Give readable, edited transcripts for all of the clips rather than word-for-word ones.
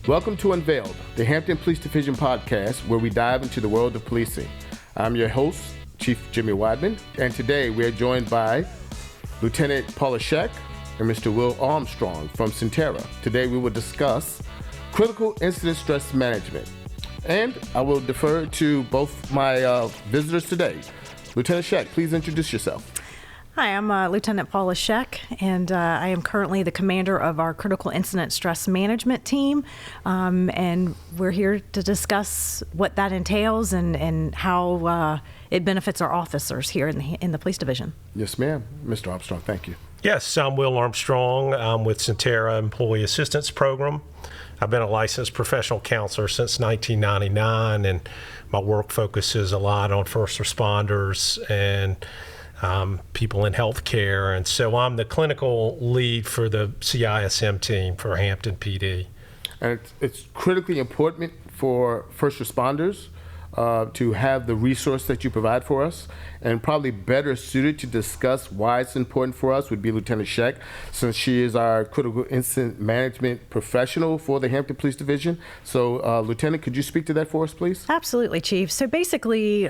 Welcome to Unveiled, the Hampton Police Division podcast where we dive into the world of policing. I'm your host, Chief Jimmie Wideman, and today we are joined by Lieutenant Paula Scheck and Mr. Will Armstrong from Sentara. Today we will discuss critical incident stress management. And I will defer to both my visitors today. Lieutenant Scheck, please introduce yourself. Hi, I'm Lieutenant Paula Scheck, and I am currently the commander of our Critical Incident Stress Management team, and we're here to discuss what that entails and how it benefits our officers here in the police division. Yes, ma'am. Mr. Armstrong, thank you. Yes, I'm Will Armstrong. I'm with Sentara Employee Assistance Program. I've been a licensed professional counselor since 1999, and my work focuses a lot on first responders and people in healthcare, and so I'm the clinical lead for the CISM team for Hampton PD. And it's critically important for first responders to have the resource that you provide for us, and probably better suited to discuss why it's important for us would be Lieutenant Scheck, since she is our critical incident management professional for the Hampton Police Division. So, Lieutenant, could you speak to that for us, please? Absolutely, Chief. So basically,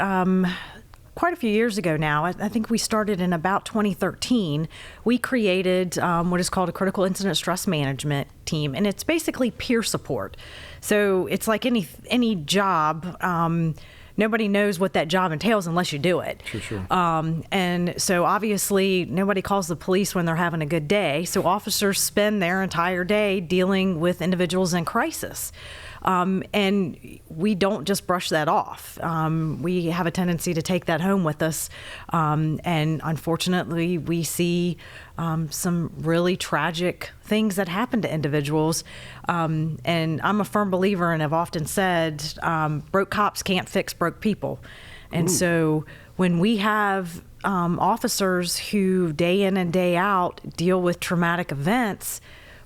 quite a few years ago now, I think we started in about 2013, we created what is called a Critical Incident Stress Management team, and it's basically peer support. So it's like any job, nobody knows what that job entails unless you do it. Sure. And so obviously nobody calls the police when they're having a good day, so officers spend their entire day dealing with individuals in crisis. And we don't just brush that off. We have a tendency to take that home with us. And unfortunately, we see some really tragic things that happen to individuals. And I'm a firm believer, and have often said, broke cops can't fix broke people. And so when we have officers who day in and day out deal with traumatic events,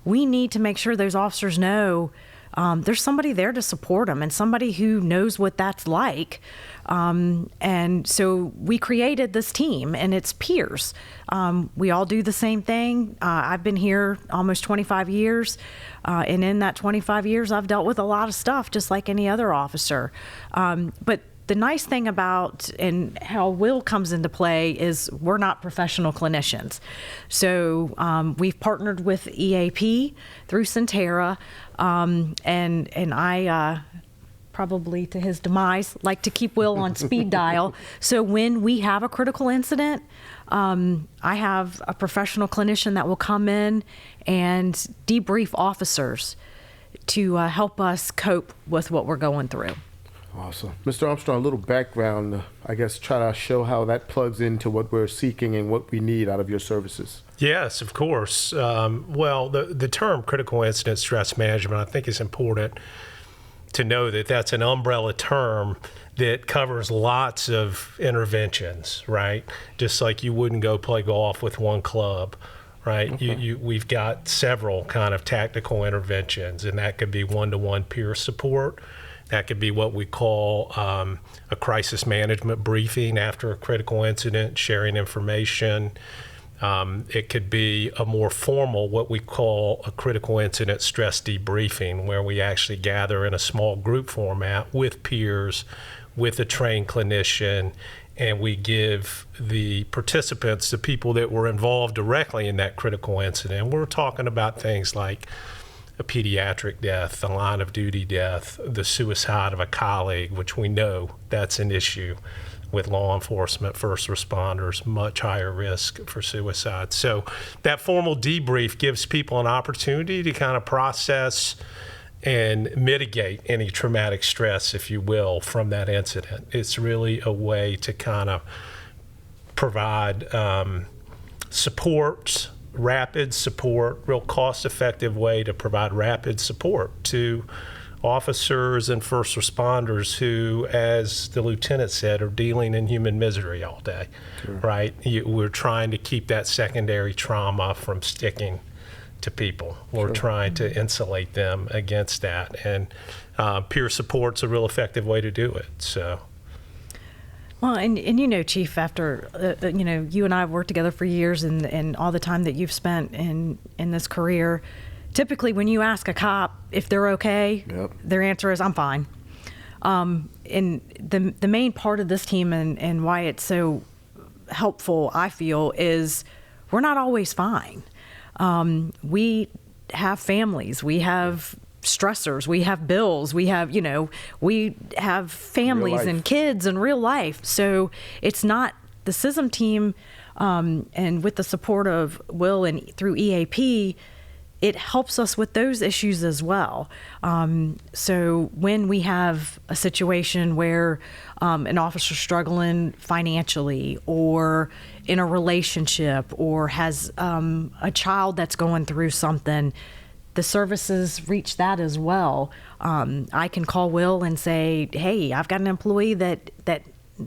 we need to make sure those officers know there's somebody there to support them and somebody who knows what that's like. And so we created this team, and it's peers. We all do the same thing. I've been here almost 25 years, and in that 25 years, I've dealt with a lot of stuff just like any other officer. But the nice thing about and how Will comes into play is we're not professional clinicians. So we've partnered with EAP through Sentara, and I probably to his demise like to keep Will on speed dial. So when we have a critical incident, I have a professional clinician that will come in and debrief officers to help us cope with what we're going through. Awesome. Mr. Armstrong, a little background, I guess, try to show how that plugs into what we're seeking and what we need out of your services. Yes, of course. Well, the term critical incident stress management, I think is important to know that that's an umbrella term that covers lots of interventions, right? Just like you wouldn't go play golf with one club, right? Okay. We've got several kind of tactical interventions, and that could be one-to-one peer support. That could be what we call a crisis management briefing after a critical incident, sharing information. It could be a more formal, what we call a critical incident stress debriefing, where we actually gather in a small group format with peers, with a trained clinician, and we give the participants, the people that were involved directly in that critical incident. We're talking about things like a pediatric death, a line of duty death, the suicide of a colleague, which we know that's an issue with law enforcement, first responders, much higher risk for suicide. So that formal debrief gives people an opportunity to kind of process and mitigate any traumatic stress, if you will, from that incident. It's really a way to kind of provide support, rapid support, real cost-effective way to provide rapid support to officers and first responders who, as the lieutenant said, are dealing in human misery all day, right? We're trying to keep that secondary trauma from sticking to people. We're trying to insulate them against that, and peer support's a real effective way to do it. So. Well, and you know, Chief, after, you and I have worked together for years, and all the time that you've spent in this career, typically when you ask a cop if they're okay, their answer is, I'm fine. And the main part of this team and why it's so helpful, I feel, is we're not always fine. We have families, we have stressors, we have bills, we have families and kids and real life. So it's not the CISM team, and with the support of Will and through EAP, it helps us with those issues as well. So when we have a situation where an officer's struggling financially or in a relationship or has a child that's going through something, the services reach that as well. I can call Will and say, hey, I've got an employee that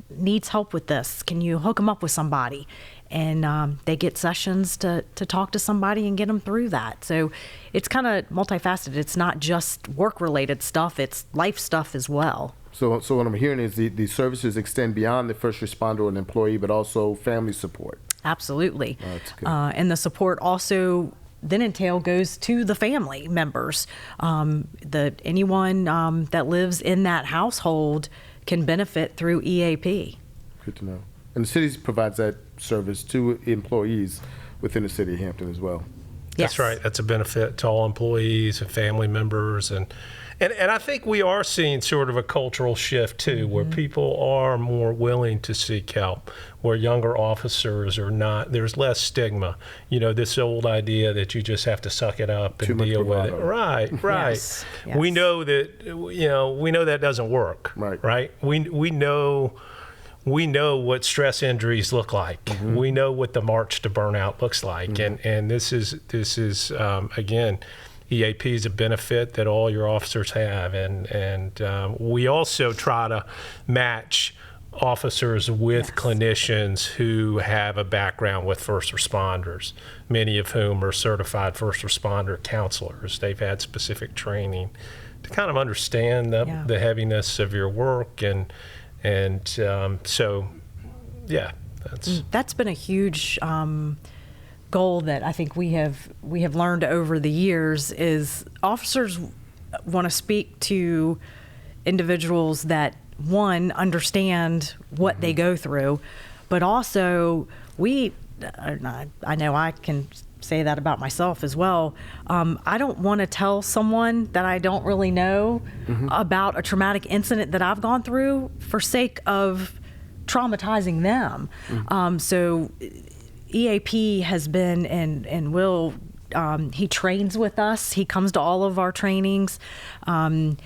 needs help with this. Can you hook them up with somebody? And they get sessions to talk to somebody and get them through that. So it's kind of multifaceted. It's not just work-related stuff, it's life stuff as well. So what I'm hearing is the services extend beyond the first responder or an employee, but also family support. Absolutely. Oh, that's good. And the support also then goes to the family members. Anyone that lives in that household can benefit through EAP. Good to know. And the city provides that service to employees within the city of Hampton as well. That's Yes. right. That's a benefit to all employees and family members. And I think we are seeing sort of a cultural shift, too, where people are more willing to seek help, where younger officers are not. There's less stigma. This old idea that you just have to suck it up and deal with it. Right. Yes. We know that, that doesn't work. Right. We know what stress injuries look like. Mm-hmm. We know what the march to burnout looks like. Mm-hmm. And this is again, EAP is a benefit that all your officers have. And we also try to match officers with clinicians who have a background with first responders, many of whom are certified first responder counselors. They've had specific training to kind of understand the heaviness of your work. And so, that's been a huge goal that I think we have learned over the years is officers want to speak to individuals that, one, understand what they go through, but also I know I can say that about myself as well. I don't want to tell someone that I don't really know about a traumatic incident that I've gone through for sake of traumatizing them. So EAP has been, and Will, he trains with us. He comes to all of our trainings. And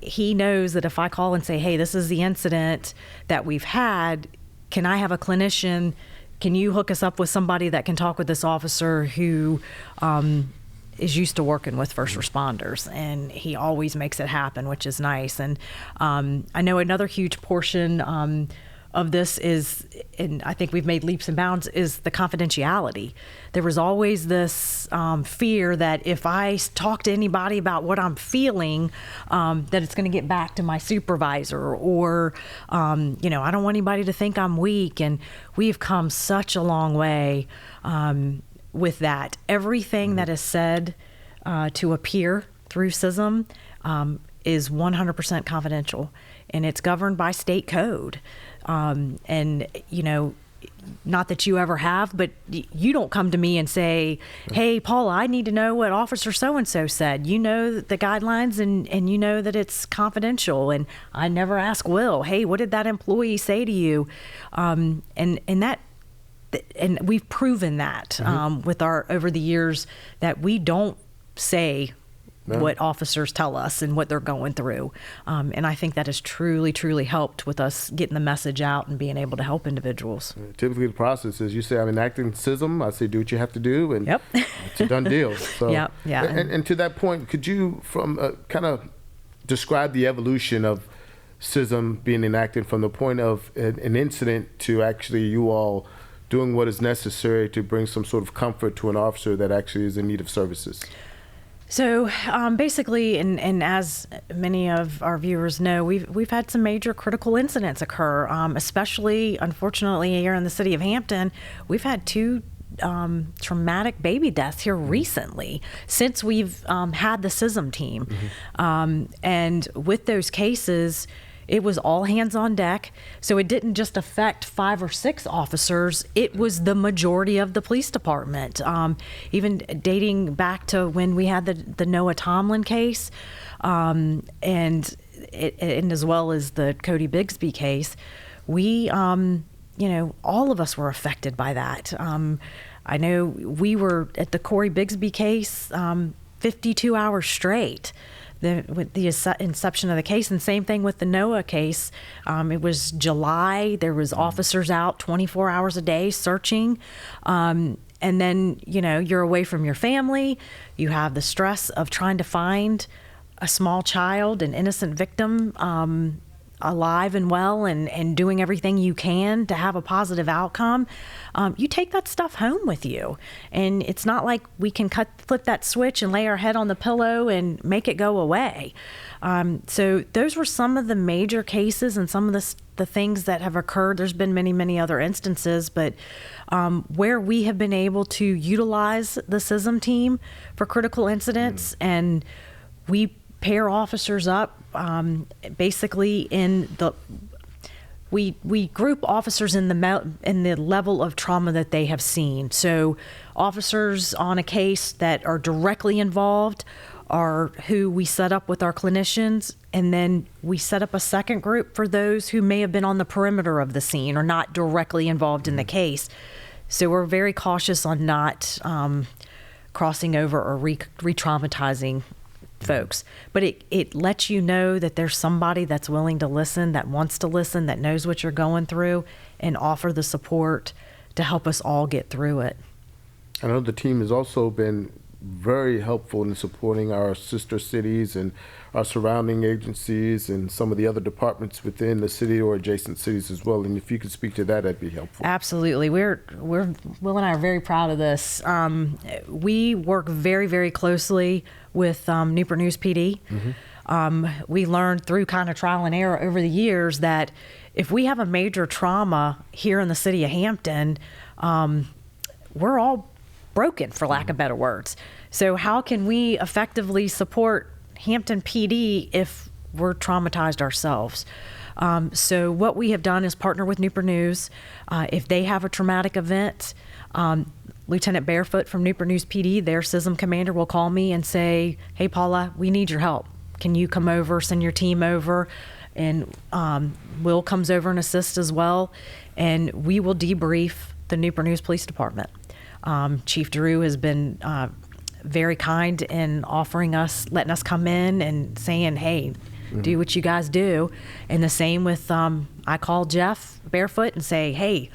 he knows that if I call and say, hey, this is the incident that we've had, can I have a clinician? Can you hook us up with somebody that can talk with this officer who is used to working with first responders? And he always makes it happen, which is nice. And I know another huge portion of this is, and I think we've made leaps and bounds, is the confidentiality. There was always this fear that if I talk to anybody about what I'm feeling, that it's going to get back to my supervisor, or I don't want anybody to think I'm weak. And we've come such a long way with that. Everything that is said to a peer through CISM is 100% confidential, and it's governed by state code. And not that you ever have, but you don't come to me and say, hey, Paula, I need to know what Officer so-and-so said. You know the guidelines, and you know that it's confidential. And I never ask Will, hey, what did that employee say to you? And we've proven that with over the years, that we don't say what officers tell us and what they're going through. And I think that has truly, truly helped with us getting the message out and being able to help individuals. Typically the process is you say, I'm enacting CISM, I say, do what you have to do, and it's a done deal. So, and to that point, could you kind of describe the evolution of CISM being enacted from the point of an incident to actually you all doing what is necessary to bring some sort of comfort to an officer that actually is in need of services? So basically, and as many of our viewers know, we've had some major critical incidents occur, especially, unfortunately, here in the city of Hampton. We've had 2 traumatic baby deaths here recently since we've had the CISM team. And with those cases, it was all hands on deck. So it didn't just affect 5 or 6 officers. It was the majority of the police department. Even dating back to when we had the Noah Tomlin case, and as well as the Cody Bigsby case, we, all of us were affected by that. I know we were at the Corey Bigsby case 52 hours straight. With the inception of the case, and same thing with the Noah case. It was July. There was officers out 24 hours a day searching. And then, you're away from your family. You have the stress of trying to find a small child, an innocent victim, alive and well, and doing everything you can to have a positive outcome. You take that stuff home with you, and it's not like we can flip that switch and lay our head on the pillow and make it go away. So those were some of the major cases and some of the things that have occurred. There's been many, many other instances, but where we have been able to utilize the CISM team for critical incidents, and we pair officers up basically in the we group officers in the level of trauma that they have seen. So officers on a case that are directly involved are who we set up with our clinicians, and then we set up a second group for those who may have been on the perimeter of the scene or not directly involved in the case. So we're very cautious on not crossing over or re-traumatizing folks, but it lets you know that there's somebody that's willing to listen, that wants to listen, that knows what you're going through, and offer the support to help us all get through it. I know the team has also been very helpful in supporting our sister cities and our surrounding agencies and some of the other departments within the city or adjacent cities as well. And if you could speak to that, that'd be helpful. Absolutely. Will and I are very proud of this. We work very, very closely with Newport News PD. We learned through kind of trial and error over the years that if we have a major trauma here in the city of Hampton, we're all broken, for lack of better words. So how can we effectively support Hampton PD if we're traumatized ourselves? So what we have done is partner with Newport News. If they have a traumatic event, Lieutenant Barefoot from Newport News PD, their CISM commander, will call me and say, "Hey, Paula, we need your help. Can you come over, send your team over?" And Will comes over and assists as well. And we will debrief the Newport News Police Department. Chief Drew has been very kind in letting us come in and saying, "Hey, do what you guys do." And the same with, I call Jeff Barefoot and say, "Hey,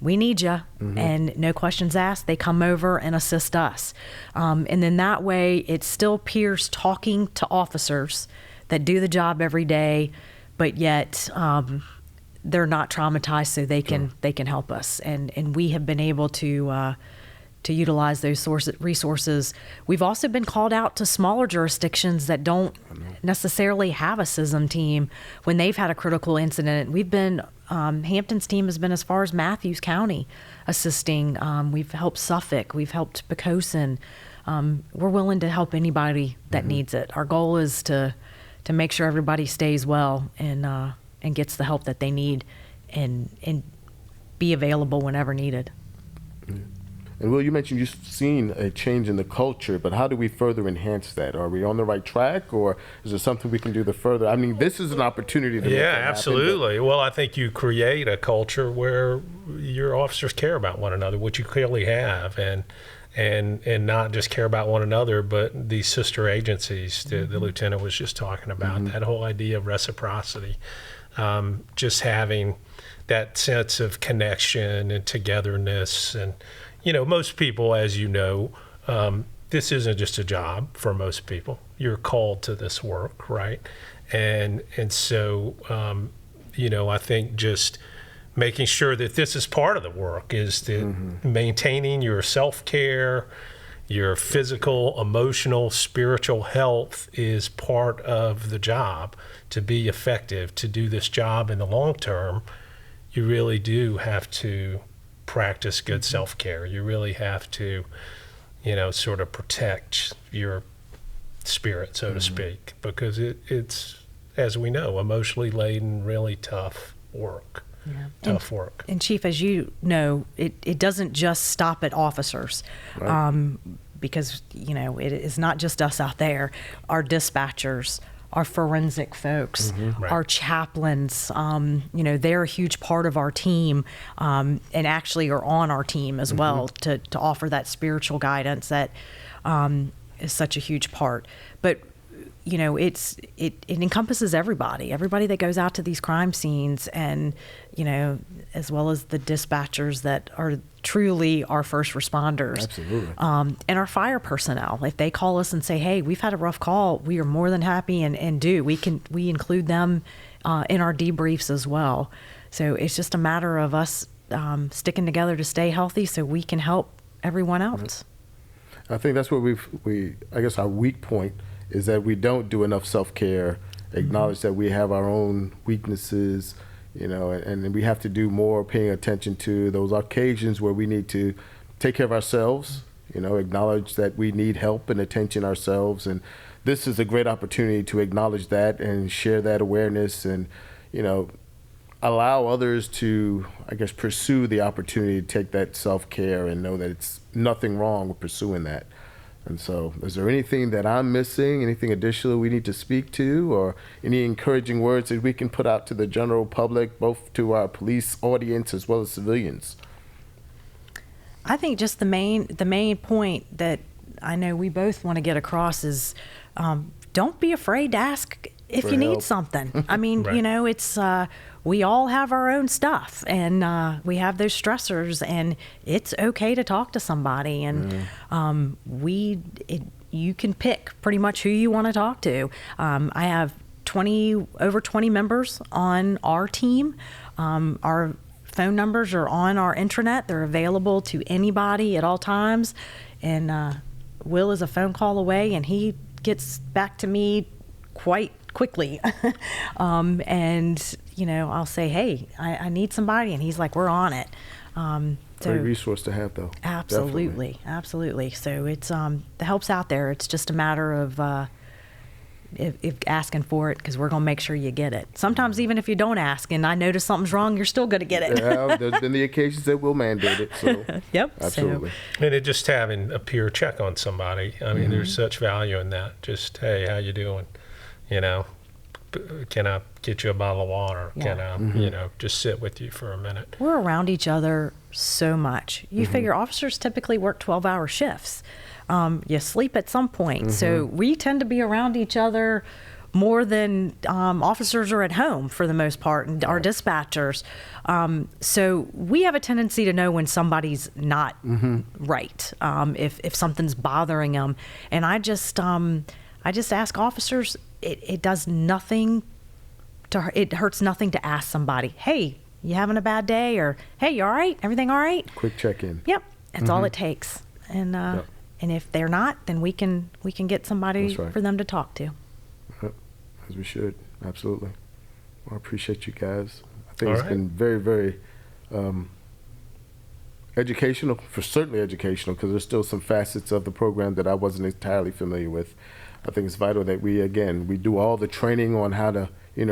we need you." And no questions asked, they come over and assist us. And then that way it still peers talking to officers that do the job every day, but yet they're not traumatized, so they can help us. And we have been able to utilize those resources. We've also been called out to smaller jurisdictions that don't necessarily have a CISM team when they've had a critical incident. We've been, Hampton's team has been as far as Matthews County assisting. We've helped Suffolk. We've helped Pocosin. We're willing to help anybody that needs it. Our goal is to make sure everybody stays well and gets the help that they need and be available whenever needed. And Will, you mentioned you've seen a change in the culture, but how do we further enhance that? Are we on the right track, or is there something we can do to further? I mean, this is an opportunity to make that happen, absolutely. Well, I think you create a culture where your officers care about one another, which you clearly have, and not just care about one another, but these sister agencies that the lieutenant was just talking about, that whole idea of reciprocity, just having that sense of connection and togetherness. And most people, as you know, this isn't just a job for most people. You're called to this work, right? And so, I think just making sure that this is part of the work is that maintaining your self-care, your physical, emotional, spiritual health is part of the job. To be effective, to do this job in the long term, you really do have to practice good self-care. You really have to, sort of protect your spirit, so to speak, because it's, as we know, emotionally laden, really tough work. Yeah. Tough work. And Chief, as you know, it doesn't just stop at officers. Right. Because, it is not just us out there. Our dispatchers, our forensic folks, Right. our chaplains, they're a huge part of our team, and actually are on our team as well to offer that spiritual guidance that is such a huge part. But it encompasses everybody that goes out to these crime scenes, and as well as the dispatchers that are truly our first responders. Absolutely. And our fire personnel. If they call us and say, hey, we've had a rough call, we are more than happy and do. We include them in our debriefs as well. So it's just a matter of us sticking together to stay healthy so we can help everyone else. I think that's what I guess our weak point is that we don't do enough self-care, acknowledge that we have our own weaknesses, and we have to do more paying attention to those occasions where we need to take care of ourselves, acknowledge that we need help and attention ourselves. And this is a great opportunity to acknowledge that and share that awareness and, allow others to, I guess, pursue the opportunity to take that self-care and know that it's nothing wrong with pursuing that. And so, is there anything that I'm missing, anything additional we need to speak to, or any encouraging words that we can put out to the general public, both to our police audience as well as civilians? I think just the main point that I know we both want to get across is don't be afraid to ask if you need something. I mean, Right. It's we all have our own stuff, and we have those stressors, and it's okay to talk to somebody. And you can pick pretty much who you want to talk to. I have over 20 members on our team. Our phone numbers are on our intranet. They're available to anybody at all times. And Will is a phone call away, and he gets back to me quite quickly. And I'll say, hey, I need somebody, and he's like, we're on it. Great resource to have, though. Absolutely. So it's the help's out there. It's just a matter of if asking for it, because we're going to make sure you get it. Sometimes even if you don't ask and I notice something's wrong, you're still going to get it. Yeah, there's been the occasions that we'll mandate it. So Yep. absolutely. And it just having a peer check on somebody. I mean, there's such value in that. Just, hey, how you doing? Can I get you a bottle of water? Yeah. Can I, just sit with you for a minute? We're around each other so much. You figure officers typically work 12-hour shifts. You sleep at some point. So we tend to be around each other more than officers are at home for the most part, and our dispatchers. So we have a tendency to know when somebody's not right, if something's bothering them. And I just ask officers, it does nothing it hurts nothing to ask somebody, hey, you having a bad day? Or, hey, you all right? Everything all right? Quick check-in. Yep. That's all it takes. And and if they're not, then we can get somebody for them to talk to. Yep. As we should. Absolutely. Well, I appreciate you guys. I think All it's right. been very, very educational, certainly educational, because there's still some facets of the program that I wasn't entirely familiar with. I think it's vital that we do all the training on how to,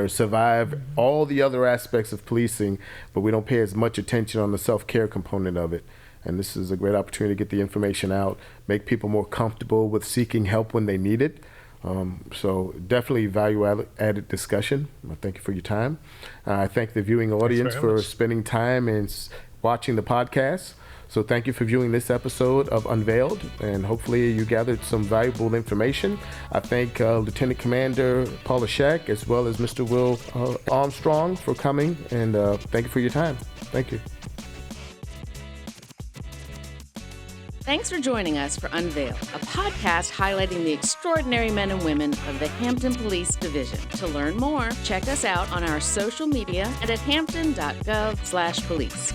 survive all the other aspects of policing, but we don't pay as much attention on the self-care component of it. And this is a great opportunity to get the information out, make people more comfortable with seeking help when they need it. So definitely value-added discussion. I thank you for your time. I thank the viewing audience for spending time and watching the podcast. So thank you for viewing this episode of Unveiled, and hopefully you gathered some valuable information. I thank Lieutenant Commander Paula Scheck as well as Mr. Will Armstrong for coming, and thank you for your time. Thank you. Thanks for joining us for Unveiled, a podcast highlighting the extraordinary men and women of the Hampton Police Division. To learn more, check us out on our social media and at hampton.gov/police.